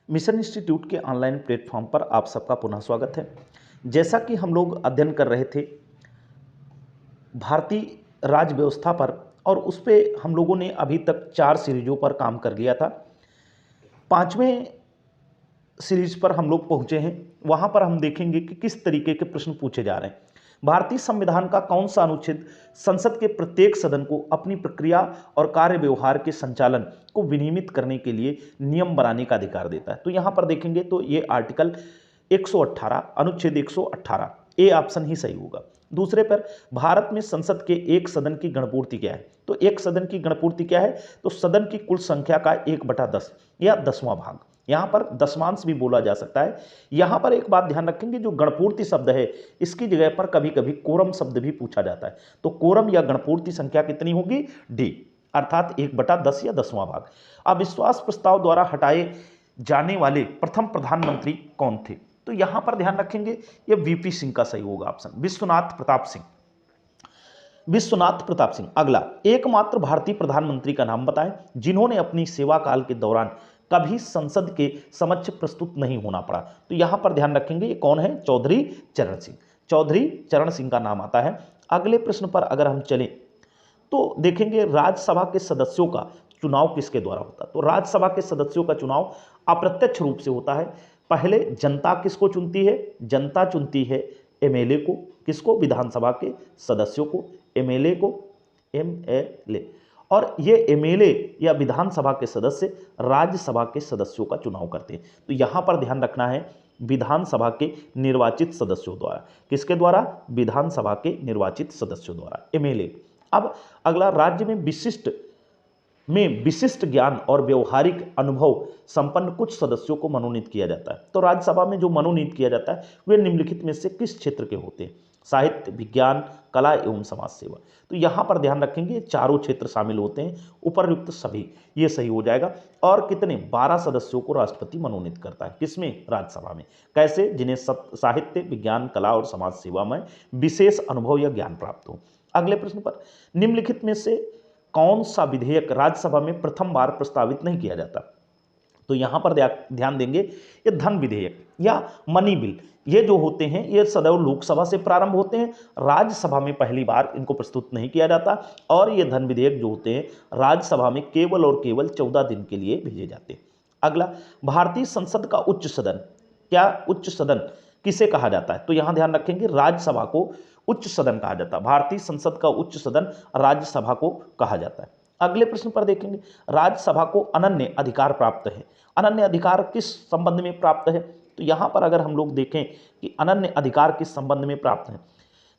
Mission institute के online platform पर आप सबका पुनः स्वागत है। जैसा कि हम लोग अध्ययन कर रहे थे भारतीय राज्य व्यवस्था पर, और उस पे हम लोगों ने अभी तक 4 सीरीजों पर काम कर लिया था। 5वें सीरीज पर हम लोग पहुंचे हैं। वहां पर हम देखेंगे कि किस तरीके के प्रश्न पूछे जा रहे हैं। भारतीय संविधान का कौन सा अनुच्छेद संसद के प्रत्येक सदन को अपनी प्रक्रिया और कार्य व्यवहार के संचालन को विनियमित करने के लिए नियम बनाने का अधिकार देता है? तो यहां पर देखेंगे तो ये आर्टिकल 118, अनुच्छेद 118 ए ऑप्शन ही सही होगा। दूसरे पर भारत में संसद के एक सदन की गणपूर्ति क्या है? तो एक सदन की गणपूर्ति क्या है? तो सदन की कुल संख्या का 1/10 या 10वां भाग। यहां पर दशमांश भी बोला जा सकता है। यहां पर एक बात ध्यान रखेंगे, जो गणपूर्ति शब्द है इसकी जगह पर कभी कभी कोरम शब्द भी पूछा जाता है। तो कोरम या गणपूर्ति संख्या कितनी होगी? डी, अर्थात 1/10 या 10वां भाग। अविश्वास प्रस्ताव द्वारा हटाए जाने वाले प्रथम प्रधानमंत्री कौन थे? तो यहां पर ध्यान रखेंगे ये वीपी सिंह का सही होगा ऑप्शन, विश्वनाथ प्रताप सिंह। विश्वनाथ प्रताप सिंह। अगला, एकमात्र भारतीय प्रधानमंत्री का नाम बताएं जिन्होंने अपनी सेवा काल के दौरान कभी संसद के समक्ष प्रस्तुत नहीं होना पड़ा। तो यहां पर ध्यान रखेंगे ये कौन है? चौधरी चरण सिंह। चौधरी चरण सिंह का नाम आता है। अगले प्रश्न पर अगर हम चलें तो देखेंगे राज्यसभा के सदस्यों का चुनाव किसके द्वारा होता है? तो राज्यसभा के सदस्यों का चुनाव अप्रत्यक्ष रूप से होता है। पहले जनता किसको चुनती है? जनता चुनती है एमएलए को। किसको? विधानसभा के सदस्यों को, एमएलए को, एमएलए। और ये एमएलए या विधानसभा के सदस्य राज्यसभा के सदस्यों का चुनाव करते हैं। तो यहां पर ध्यान रखना है विधानसभा के निर्वाचित सदस्यों द्वारा। किसके द्वारा? विधानसभा के निर्वाचित सदस्यों द्वारा, एमएलए। अब अगला, राज्य में विशिष्ट ज्ञान और व्यवहारिक अनुभव संपन्न कुछ सदस्यों को मनोनीत किया जाता है। तो राज्यसभा में जो मनोनीत किया जाता है वे निम्नलिखित में से किस क्षेत्र के होते हैं? साहित्य, विज्ञान, कला एवं समाज सेवा। तो यहां पर ध्यान रखेंगे चारों क्षेत्र शामिल होते हैं, उपर्युक्त सभी, ये सही हो जाएगा। और कितने? 12 सदस्यों को राष्ट्रपति मनोनीत करता है। किसमें? राज्यसभा में। कैसे? जिन्हें साहित्य, विज्ञान, कला और समाज सेवा में विशेष अनुभव या ज्ञान प्राप्त हो। अगले प्रश्न पर, निम्नलिखित में से कौन सा विधेयक राज्यसभा में प्रथम बार प्रस्तावित नहीं किया जाता? तो यहां पर ध्यान देंगे ये धन विधेयक या मनी बिल, ये जो होते हैं ये सदैव लोकसभा से प्रारंभ होते हैं, राज्यसभा में पहली बार इनको प्रस्तुत नहीं किया जाता। और ये धन विधेयक जो होते हैं राज्यसभा में केवल और केवल 14 दिन के लिए भेजे जाते हैं। अगला, भारतीय संसद का उच्च सदन, क्या उच्च सदन किसे कहा जाता है? तो यहां ध्यान रखेंगे राज्यसभा को उच्च सदन कहा जाता है। भारतीय संसद का उच्च सदन राज्यसभा को कहा जाता है। अगले प्रश्न पर देखेंगे, राज्यसभा को अनन्य अधिकार प्राप्त है। अनन्य अधिकार किस संबंध में प्राप्त है? तो यहां पर अगर हम लोग देखें कि अनन्य अधिकार किस संबंध में प्राप्त है,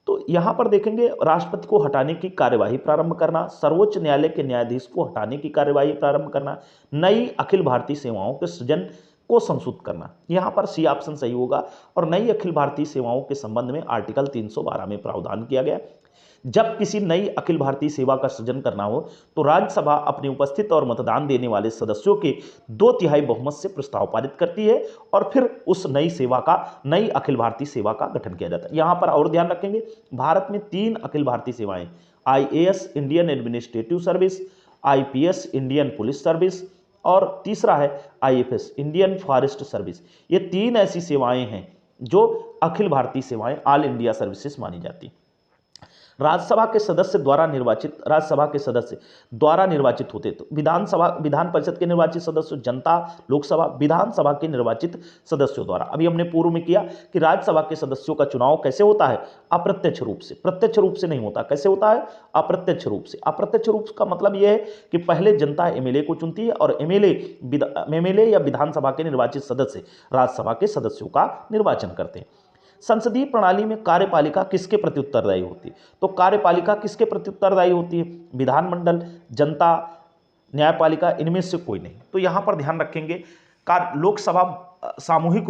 तो यहां पर देखेंगे राष्ट्रपति को हटाने की कार्यवाही प्रारंभ करना, सर्वोच्च न्यायालय के न्यायाधीश को हटाने की कार्यवाही प्रारंभ करना, नई अखिल भारतीय सेवाओं के सृजन को संशोधित करना। यहां पर सी ऑप्शन सही होगा। और नई अखिल भारतीय सेवाओं के संबंध में आर्टिकल 312 में प्रावधान किया गया। जब किसी नई अखिल भारतीय सेवा का सृजन करना हो तो राज्यसभा अपने उपस्थित और मतदान देने वाले सदस्यों के 2/3 बहुमत से प्रस्ताव पारित करती है और फिर उस नई अखिल भारतीय सेवा का गठन किया जाता है। यहां पर और ध्यान रखेंगे भारत में 3 अखिल भारतीय सेवाएं, IAS Indian administrative service, IPS Indian police service, और तीसरा है आईएफएस इंडियन फॉरेस्ट सर्विस। ये 3 ऐसी सेवाएं हैं जो अखिल भारतीय सेवाएं, ऑल इंडिया सर्विसेज मानी जाती। राज्यसभा के सदस्य द्वारा निर्वाचित होते। तो विधान परिषद के निर्वाचित सदस्य, जनता, लोकसभा, विधानसभा के निर्वाचित सदस्यों द्वारा। अभी हमने पूर्व में किया कि राज्यसभा के सदस्यों का चुनाव कैसे होता है? अप्रत्यक्ष रूप से। प्रत्यक्ष रूप से नहीं होता। कैसे होता है? अप्रत्यक्ष रूप से। अप्रत्यक्ष रूप का मतलब यह है कि पहले जनता एमएलए को चुनती है और एमएलए या विधानसभा के निर्वाचित सदस्य राज्यसभा के सदस्यों का निर्वाचन करते हैं। संसदीय प्रणाली में कार्यपालिका किसके प्रति उत्तरदायी होती है? तो कार्यपालिका किसके प्रति उत्तरदायी होती है? विधानमंडल, जनता, न्यायपालिका, इनमें से कोई नहीं। तो यहां पर ध्यान रखेंगे लोकसभा सामूहिक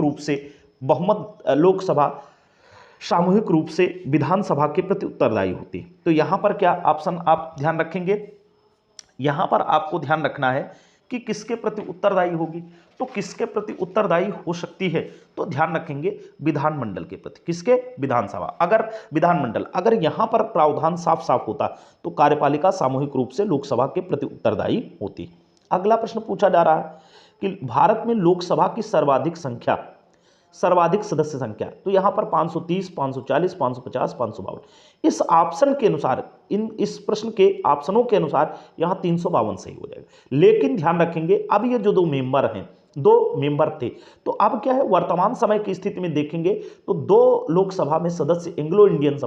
रूप से विधानसभा के प्रति उत्तरदायी होती है। तो यहां पर क्या ऑप्शन आप ध्यान रखेंगे? यहां पर आपको ध्यान रखना है कि किसके प्रति उत्तरदायी होगी। तो किसके प्रति उत्तरदायी हो सकती है? तो ध्यान रखेंगे विधानमंडल के प्रति। किसके? विधानसभा। अगर यहां पर प्रावधान साफ साफ होता तो कार्यपालिका सामूहिक रूप से लोकसभा के प्रति उत्तरदायी होती। अगला प्रश्न पूछा जा रहा है कि भारत में लोकसभा की सर्वाधिक सदस्य संख्या, तो यहां पर 530, 540, 550, 552। इस ऑप्शन के अनुसार, इस प्रश्न के ऑप्शनों के अनुसार यहां 352 सही हो जाएगा। लेकिन ध्यान रखेंगे, अब ये जो दो मेंबर थे, तो अब क्या है, वर्तमान समय की स्थिति में देखेंगे तो दो लोकसभा में सदस्य एंग्लो इंडियन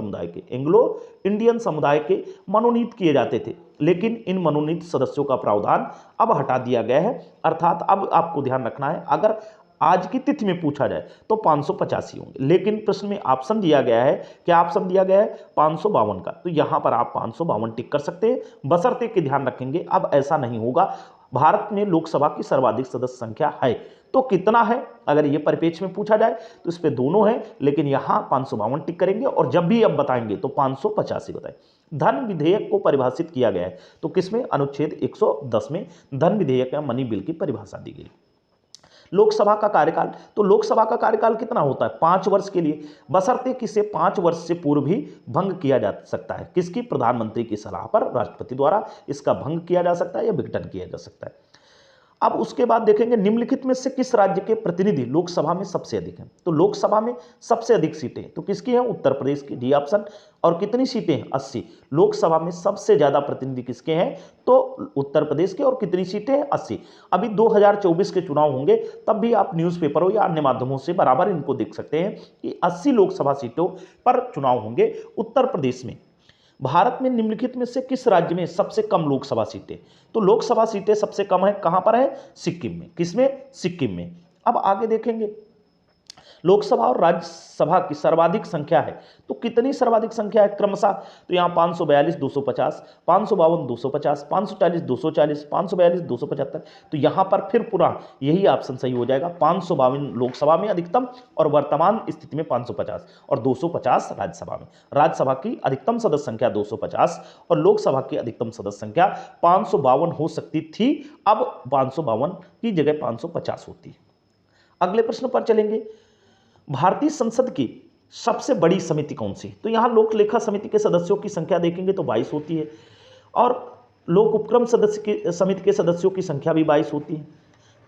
समुदाय के मनोनीत किए जाते थे, लेकिन इन मनोनीत सदस्यों का प्रावधान अब हटा दिया गया है। अर्थात अब आपको ध्यान रखना है, अगर आज की तिथि में पूछा जाए तो 585 होंगे, लेकिन प्रश्न में ऑप्शन दिया गया है, क्या ऑप्शन दिया गया है, 552 का, तो यहां पर आप 552 टिक कर सकते हैं, बशर्ते कि ध्यान रखेंगे अब ऐसा नहीं होगा। भारत में लोकसभा की सर्वाधिक सदस्य संख्या है, तो कितना है, अगर ये परिपेक्ष में पूछा जाए तो इस पे दोनों है, लेकिन यहां 552 टिक करेंगे, और जब भी अब बताएंगे तो 585 बताएं। धन विधेयक को परिभाषित किया गया है, तो किसमें, अनुच्छेद 110 में धन विधेयक या मनी बिल की परिभाषा दी गई। लोकसभा का कार्यकाल, तो लोकसभा का कार्यकाल कितना होता है, 5 वर्ष के लिए, बशर्ते कि इसे 5 वर्ष से पूर्व भी भंग किया जा सकता है। किसकी, प्रधानमंत्री की सलाह पर राष्ट्रपति द्वारा इसका भंग किया जा सकता है या विघटन किया जा सकता है। अब उसके बाद देखेंगे निम्नलिखित में से किस राज्य के प्रतिनिधि लोकसभा में सबसे अधिक हैं, तो लोकसभा में सबसे अधिक सीटें तो किसकी हैं, उत्तर प्रदेश की, डी ऑप्शन। और कितनी सीटें हैं, 80। लोकसभा में सबसे ज्यादा प्रतिनिधि किसके हैं, तो उत्तर प्रदेश के, और कितनी सीटें हैं, 80। अभी 2024 के चुनाव होंगे, तब भी आप न्यूज़पेपरों या अन्य माध्यमों से बराबर इनको देख सकते हैं कि 80 लोकसभा सीटों पर चुनाव होंगे उत्तर प्रदेश में। भारत में निम्नलिखित में से किस राज्य में सबसे कम लोकसभा सीटें, तो लोकसभा सीटें सबसे कम है, कहां पर है, सिक्किम में। किसमें, सिक्किम में। अब आगे देखेंगे लोकसभा और राज्यसभा की सर्वाधिक संख्या है, तो कितनी सर्वाधिक संख्या है क्रमशः, तो यहाँ 542 250, 552 250, 540 240, 542 275, तो यहाँ पर फिर पूरा यही ऑप्शन सही हो जाएगा। 552 लोकसभा में अधिकतम, और वर्तमान स्थिति में 550, और 250 राज्यसभा में। राज्यसभा की अधिकतम सदस्य संख्या 250 और लोकसभा की अधिकतम सदस्य संख्या 552 हो सकती थी, अब 552 की जगह 550 होती है। अगले प्रश्न पर चलेंगे, भारतीय संसद की सबसे बड़ी समिति कौन सी, तो यहां लोक लेखा समिति के सदस्यों की संख्या देखेंगे तो 22 होती है, और लोक उपक्रम समिति के सदस्यों की संख्या भी 22 होती है।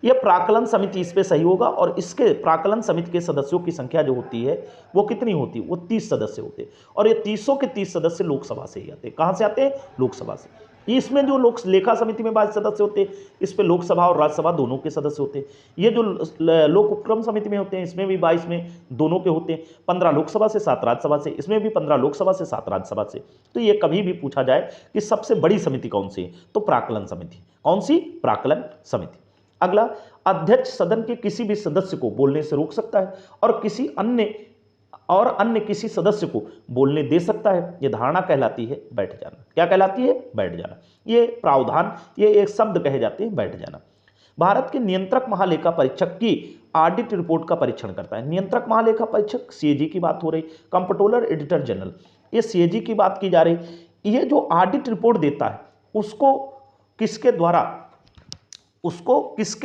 यह प्राकलन समिति इस पे सही होगा, और इसके प्राकलन समिति के सदस्यों की संख्या जो होती है वो कितनी होती है, वो 30 सदस्य होते हैं, और ये 30 के 30 सदस्य लोकसभा से ही आते हैं। कहां से आते हैं, लोकसभा से। इसमें जो लोक लेखा समिति में 22 सदस्य होते हैं, इस पे लोकसभा और राज्यसभा दोनों के सदस्य होते हैं। ये जो लोक उपक्रम समिति में होते हैं, इसमें भी 22 में दोनों के होते हैं, 15 लोकसभा से 7 राज्यसभा से, इसमें भी 15 लोकसभा से 7 राज्यसभा से। तो ये कभी भी पूछा जाए कि सबसे बड़ी समिति कौन सी है, तो प्राकलन समिति। कौन सी, प्राकलन समिति। अगला, अध्यक्ष सदन के किसी भी सदस्य को बोलने से रोक सकता है, और अन्य किसी सदस्य को बोलने दे सकता है। यह धारणा कहलाती है बैठ जाना। क्या कहलाती है, बैठ जाना। ये प्रावधान, ये एक शब्द कहे जाते हैं, बैठ जाना। भारत के नियंत्रक महालेखा परीक्षक की ऑडिट रिपोर्ट का परीक्षण करता है। नियंत्रक महालेखा परीक्षक सीएजी की बात हो रही, कंप्ट्रोलर एडिटर जनरल, ये सीएजी की बात की जा रही। ये जो ऑडिट रिपोर्ट देता है उसको किसके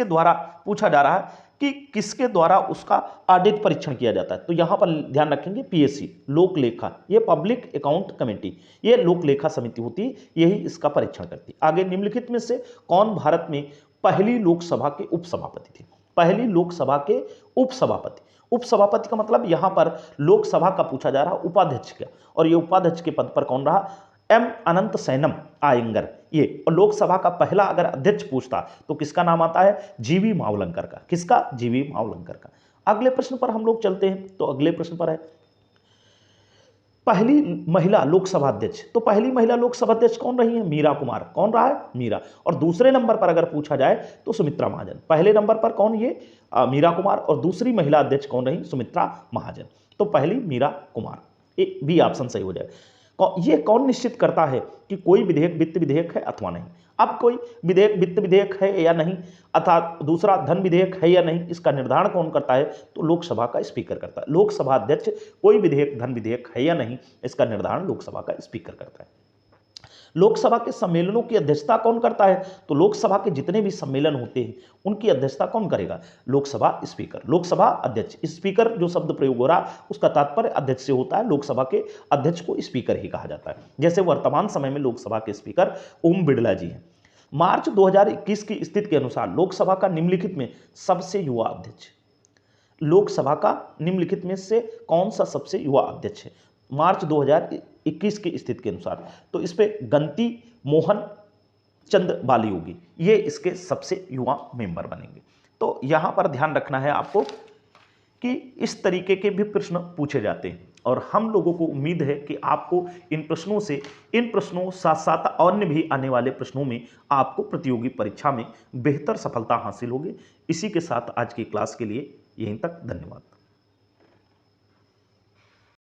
द्वारा पूछा जा रहा है कि किसके द्वारा उसका ऑडिट परीक्षण किया जाता है, तो यहां पर ध्यान रखेंगे पीएससी, लोक लेखा, ये पब्लिक अकाउंट कमेटी, ये लोक लेखा समिति होती है, यही इसका परीक्षण करती है। आगे, निम्नलिखित में से कौन भारत में पहली लोकसभा के उपसभापति थे, पहली लोकसभा के उपसभापति। उपसभापति का मतलब यहां पर लोकसभा का पूछा जा रहा, उपाध्यक्ष का, और ये उपाध्यक्ष के पद पर कौन रहा, एम अनंत सैनम आयंगर। ये, और लोकसभा का पहला अगर अध्यक्ष पूछता तो किसका नाम आता है, जीवी मावलंकर का। किसका, जीवी मावलंकर का। अगले प्रश्न पर हम लोग चलते हैं, तो अगले प्रश्न पर है पहली महिला लोकसभा अध्यक्ष, तो पहली महिला लोकसभा अध्यक्ष कौन रही है, मीरा कुमार। कौन रहा है, मीरा। और दूसरे नंबर पर अगर पूछा जाए तो सुमित्रा महाजन। पहले नंबर पर कौन, ये मीरा कुमार, और दूसरी महिला अध्यक्ष कौन रही, सुमित्रा महाजन। तो पहली मीरा कुमार, एक बी ऑप्शन सही हो जाए। ये कौन निश्चित करता है कि कोई विधेयक वित्त विधेयक है अथवा नहीं। अब कोई विधेयक वित्त विधेयक है या नहीं, अर्थात दूसरा धन विधेयक है या नहीं, इसका निर्धारण कौन करता है, तो लोकसभा का स्पीकर करता है। लोकसभा अध्यक्ष कोई विधेयक धन विधेयक है या नहीं, इसका निर्धारण लोकसभा का स्पीकर करता है। लोकसभा के सम्मेलनों की अध्यक्षता कौन करता है, तो लोकसभा के जितने भी सम्मेलन होते हैं उनकी अध्यक्षता कौन करेगा, लोकसभा स्पीकर, लोकसभा अध्यक्ष। स्पीकर जो शब्द प्रयोग हो रहा उसका तात्पर्य अध्यक्ष से होता है, लोकसभा के अध्यक्ष को स्पीकर ही कहा जाता है। जैसे वर्तमान समय में लोकसभा के स्पीकर ओम बिड़ला जी हैं। मार्च 2021 की स्थिति के अनुसार लोकसभा का निम्नलिखित में सबसे युवा अध्यक्ष, लोकसभा का निम्नलिखित में से कौन सा सबसे युवा अध्यक्ष है मार्च 2021 की स्थिति के अनुसार? तो इस पे गंती मोहन चंद बालीयोगी, ये इसके सबसे युवा मेंबर बनेंगे। तो यहां पर ध्यान रखना है आपको कि इस तरीके के भी प्रश्न पूछे जाते हैं और हम लोगों को उम्मीद है कि आपको इन प्रश्नों साथ साथ अन्य भी आने वाले प्रश्नों में आपको प्रतियोगी परीक्षा में बेहतर सफलता हासिल होगी। इसी के साथ आज की क्लास के लिए यहीं तक, धन्यवाद।